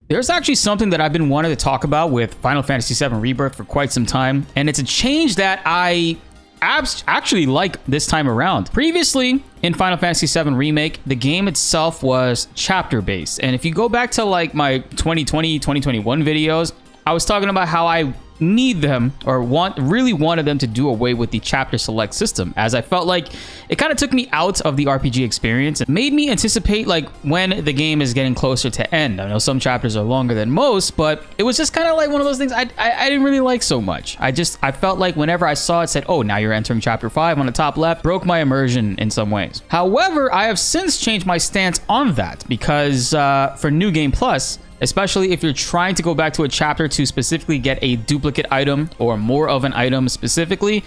There's actually something that I've been wanting to talk about with Final Fantasy VII Rebirth for quite some time, and it's a change that I actually like this time around. Previously, in Final Fantasy VII Remake, the game itself was chapter-based, and if you go back to like my 2020, 2021 videos, I was talking about how I need them or really wanted them to do away with the chapter select system, as I felt like it kind of took me out of the RPG experience and made me anticipate like when the game is getting closer to end. I know some chapters are longer than most, but it was just kind of like one of those things I didn't really like so much. I felt like whenever I saw it said, oh, now you're entering chapter 5 on the top left, broke my immersion in some ways. However, I have since changed my stance on that because for New Game Plus, especially if you're trying to go back to a chapter to specifically get a duplicate item or more of an item specifically,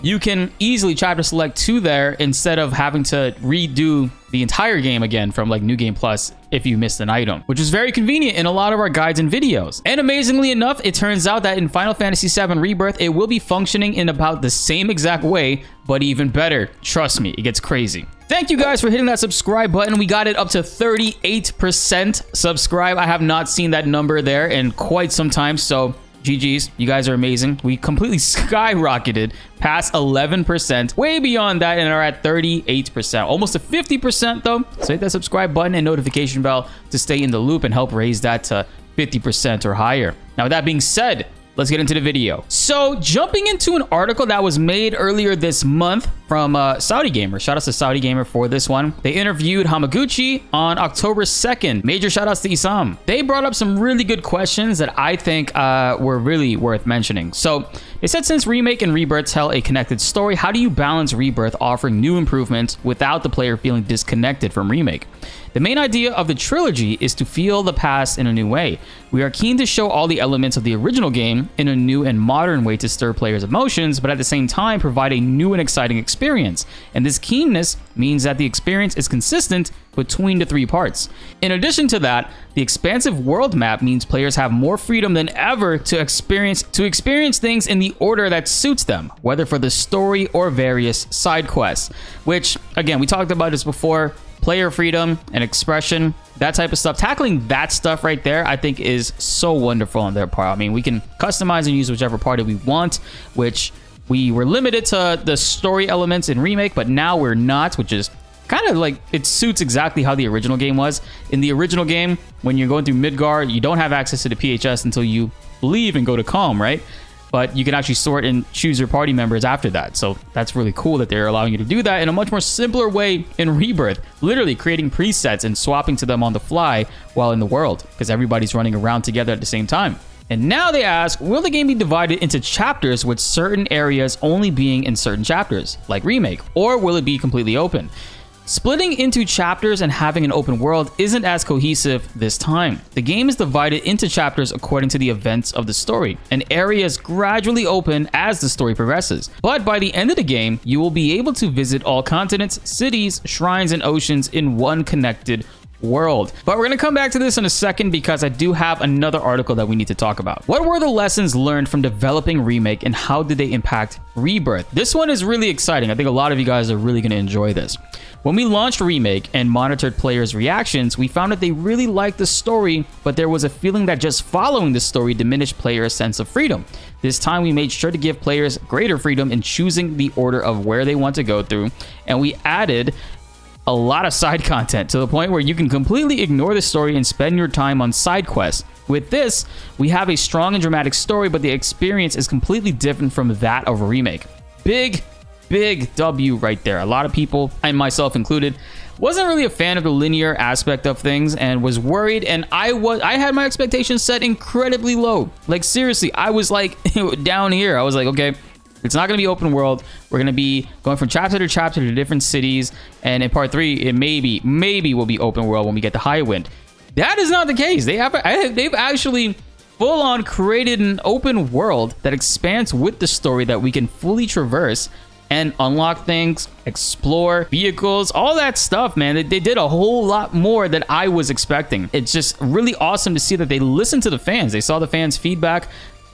you can easily chapter select to there instead of having to redo the entire game again from like New Game Plus if you missed an item, which is very convenient in a lot of our guides and videos. And amazingly enough, it turns out that in Final Fantasy VII Rebirth, it will be functioning in about the same exact way, but even better. Trust me, it gets crazy. Thank you guys for hitting that subscribe button. We got it up to 38% subscribe. I have not seen that number there in quite some time, so GG's, you guys are amazing. We completely skyrocketed past 11%, way beyond that, and are at 38%, almost to 50% though. So hit that subscribe button and notification bell to stay in the loop and help raise that to 50% or higher. Now, with that being said, let's get into the video. So jumping into an article that was made earlier this month from Saudi Gamer. Shout outs to Saudi Gamer for this one. They interviewed Hamaguchi on October 2nd. Major shout outs to Isam. They brought up some really good questions that I think were really worth mentioning. So they said, since Remake and Rebirth tell a connected story, how do you balance Rebirth offering new improvements without the player feeling disconnected from Remake? The main idea of the trilogy is to feel the past in a new way. We are keen to show all the elements of the original game in a new and modern way to stir players' emotions, but at the same time provide a new and exciting experience. And this keenness means that the experience is consistent between the three parts. In addition to that, the expansive world map means players have more freedom than ever to experience things in the order that suits them, whether for the story or various side quests. Which, again, we talked about this before. Player freedom and expression, that type of stuff. Tackling that stuff right there, I think is so wonderful on their part. I mean, we can customize and use whichever party we want, which we were limited to the story elements in Remake, but now we're not, which is kind of like, it suits exactly how the original game was. In the original game, when you're going through Midgard, you don't have access to the PHS until you leave and go to Calm, right? But you can actually sort and choose your party members after that. So that's really cool that they're allowing you to do that in a much more simpler way in Rebirth. Literally creating presets and swapping to them on the fly while in the world, because everybody's running around together at the same time. And now they ask, will the game be divided into chapters with certain areas only being in certain chapters, like Remake, or will it be completely open? Splitting into chapters and having an open world isn't as cohesive this time. The game is divided into chapters according to the events of the story, and areas gradually open as the story progresses. But by the end of the game, you will be able to visit all continents, cities, shrines, and oceans in one connected world. But we're going to come back to this in a second because I do have another article that we need to talk about. What were the lessons learned from developing Remake and how did they impact Rebirth? This one is really exciting. I think a lot of you guys are really going to enjoy this. When we launched Remake and monitored players' reactions, we found that they really liked the story, but there was a feeling that just following the story diminished players' sense of freedom. This time we made sure to give players greater freedom in choosing the order of where they want to go through, and we added a lot of side content to the point where you can completely ignore the story and spend your time on side quests. With this, we have a strong and dramatic story, but the experience is completely different from that of a Remake. Big W right there. A lot of people, and myself included, wasn't really a fan of the linear aspect of things and was worried, and I had my expectations set incredibly low. Like seriously, I was like down here. I was like, okay, it's not going to be open world. We're going to be going from chapter to chapter to different cities, and in part 3, it maybe will be open world when we get to Highwind. That is not the case. They've actually full-on created an open world that expands with the story that we can fully traverse and unlock things, explore vehicles, all that stuff, man. They did a whole lot more than I was expecting. It's just really awesome to see that they listened to the fans. They saw the fans' feedback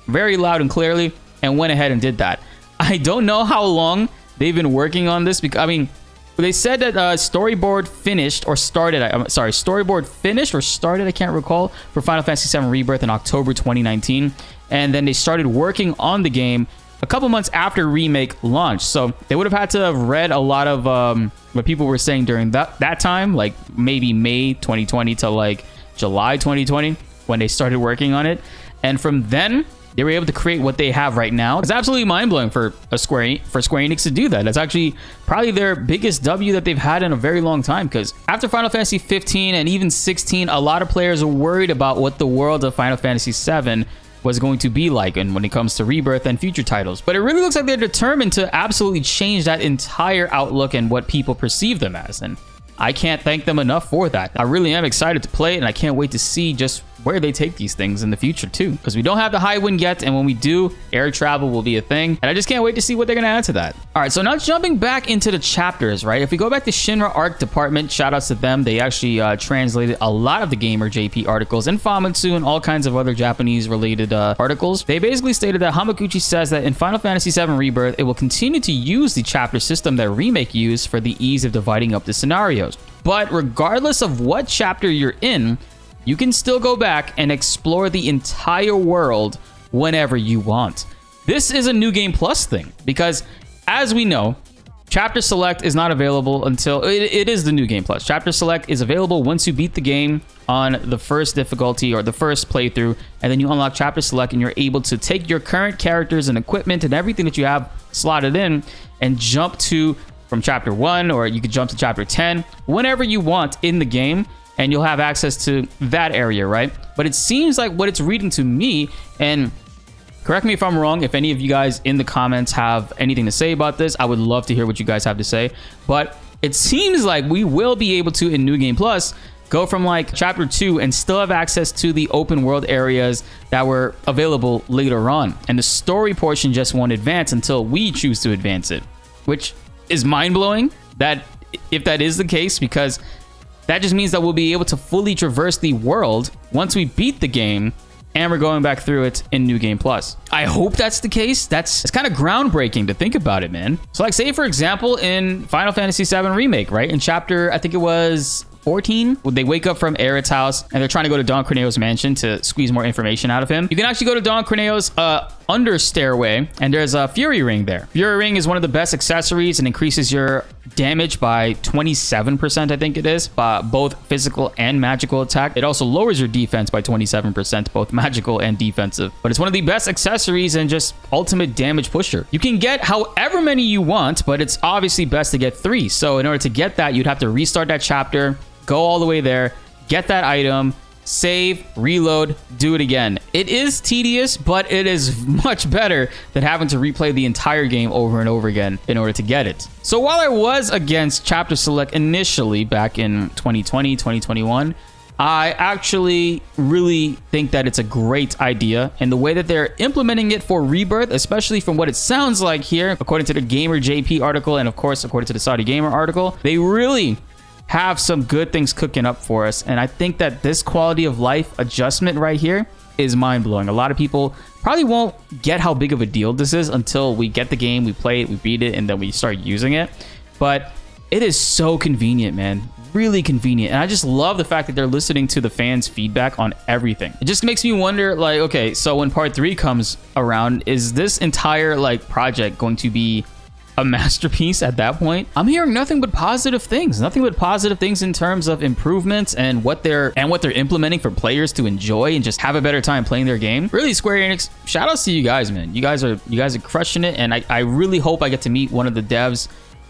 very loud and clearly and went ahead and did that. I don't know how long they've been working on this because, I mean, They said that storyboard finished or started. I'm sorry, storyboard finished or started. I can't recall, for Final Fantasy VII Rebirth in October 2019, and then they started working on the game a couple months after Remake launched. So they would have had to have read a lot of what people were saying during that time, like maybe May 2020 to like July 2020 when they started working on it, and from then they were able to create what they have right now. It's absolutely mind-blowing for Square Enix to do that. That's actually probably their biggest W that they've had in a very long time, because after Final Fantasy 15 and even 16, a lot of players are worried about what the world of Final Fantasy 7 was going to be like, and when it comes to Rebirth and future titles. But it really looks like they're determined to absolutely change that entire outlook and what people perceive them as, and I can't thank them enough for that. I really am excited to play it, and I can't wait to see just where they take these things in the future too, because we don't have the high wind yet, and when we do, air travel will be a thing, and I just can't wait to see what they're gonna add to that. All right, so now jumping back into the chapters, right? If we go back to Shinra Arc Department, shout outs to them. They actually translated a lot of the Gamer JP articles and Famitsu and all kinds of other Japanese related articles. They basically stated that Hamaguchi says that in Final Fantasy VII Rebirth, it will continue to use the chapter system that Remake used for the ease of dividing up the scenarios. But regardless of what chapter you're in, you can still go back and explore the entire world whenever you want. This is a New Game Plus thing, because as we know, Chapter Select is not available until... It is the New Game Plus. Chapter Select is available once you beat the game on the first difficulty or the first playthrough, and then you unlock Chapter Select, and you're able to take your current characters and equipment and everything that you have slotted in and jump to from Chapter 1, or you could jump to Chapter 10, whenever you want in the game, and you'll have access to that area, right? But it seems like what it's reading to me, and correct me if I'm wrong, if any of you guys in the comments have anything to say about this, I would love to hear what you guys have to say. But it seems like we will be able to, in New Game Plus, go from like Chapter 2 and still have access to the open world areas that were available later on. And the story portion just won't advance until we choose to advance it, which is mind-blowing that if that is the case, because that just means that we'll be able to fully traverse the world once we beat the game, and we're going back through it in New Game Plus. I hope that's the case. It's kind of groundbreaking to think about it, man. So like, say for example, in Final Fantasy VII Remake, right? In chapter, I think it was 14, they wake up from Aerith's house and they're trying to go to Don Corneo's mansion to squeeze more information out of him. You can actually go to Don Corneo's under stairway, and there's a Fury Ring there. Fury Ring is one of the best accessories and increases your damage by 27%, I think it is, both physical and magical attack. It also lowers your defense by 27%, both magical and defensive. But it's one of the best accessories and just ultimate damage pusher. You can get however many you want, but it's obviously best to get 3. So in order to get that, you'd have to restart that chapter, go all the way there, get that item, save, reload, do it again. It is tedious, but it is much better than having to replay the entire game over and over again in order to get it. So while I was against Chapter Select initially back in 2020, 2021, I actually really think that it's a great idea, and the way that they're implementing it for Rebirth, especially from what it sounds like here, according to the Gamer JP article, and of course, according to the Saudi Gamer article, they really have some good things cooking up for us. And I think that this quality of life adjustment right here is mind-blowing. A lot of people probably won't get how big of a deal this is until we get the game, we play it, we beat it, and then we start using it. But it is so convenient, man. Really convenient. And I just love the fact that they're listening to the fans' feedback on everything. It just makes me wonder, like, okay, so when part 3 comes around, is this entire like project going to be a masterpiece at that point? I'm hearing nothing but positive things. Nothing but positive things in terms of improvements and what they're implementing for players to enjoy and just have a better time playing their game. Really, Square Enix, shout outs to you guys, man. You guys are crushing it, and I really hope I get to meet one of the devs,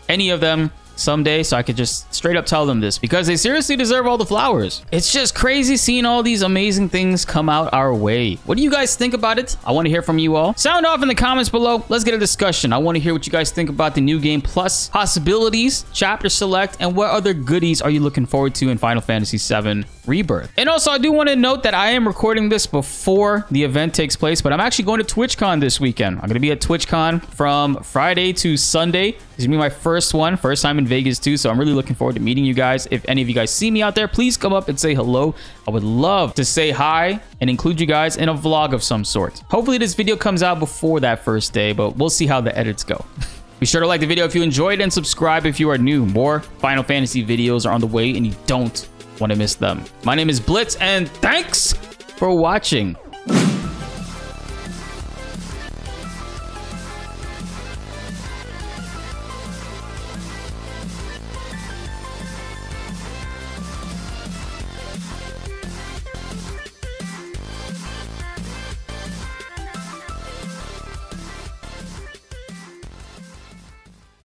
any of them, someday, so I could just straight up tell them this, because they seriously deserve all the flowers. It's just crazy seeing all these amazing things come out our way. What do you guys think about it? I want to hear from you all. Sound off in the comments below. Let's get a discussion. I want to hear what you guys think about the New Game Plus possibilities, Chapter Select, and what other goodies are you looking forward to in Final Fantasy VII Rebirth. And also, I do want to note that I am recording this before the event takes place, but I'm actually going to TwitchCon this weekend. I'm going to be at TwitchCon from Friday to Sunday. This is going to be my first time in Vegas too, so I'm really looking forward to meeting you guys. If any of you guys see me out there, please come up and say hello. I would love to say hi and include you guys in a vlog of some sort. Hopefully this video comes out before that first day, but we'll see how the edits go. Be sure to like the video if you enjoyed and subscribe if you are new. More Final Fantasy videos are on the way and you don't want to miss them. My name is BltzZ and thanks for watching.